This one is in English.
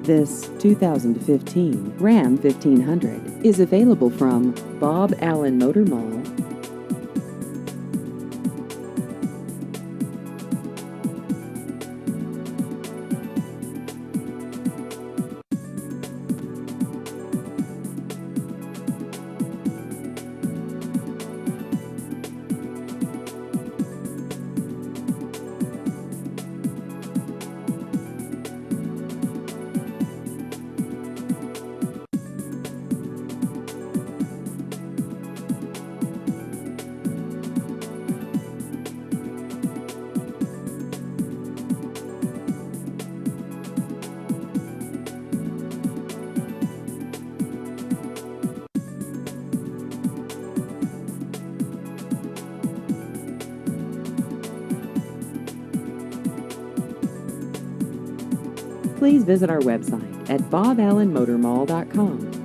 This 2015 Ram 1500 is available from Bob Allen Motor Mall. Please visit our website at boballenmotormall.com.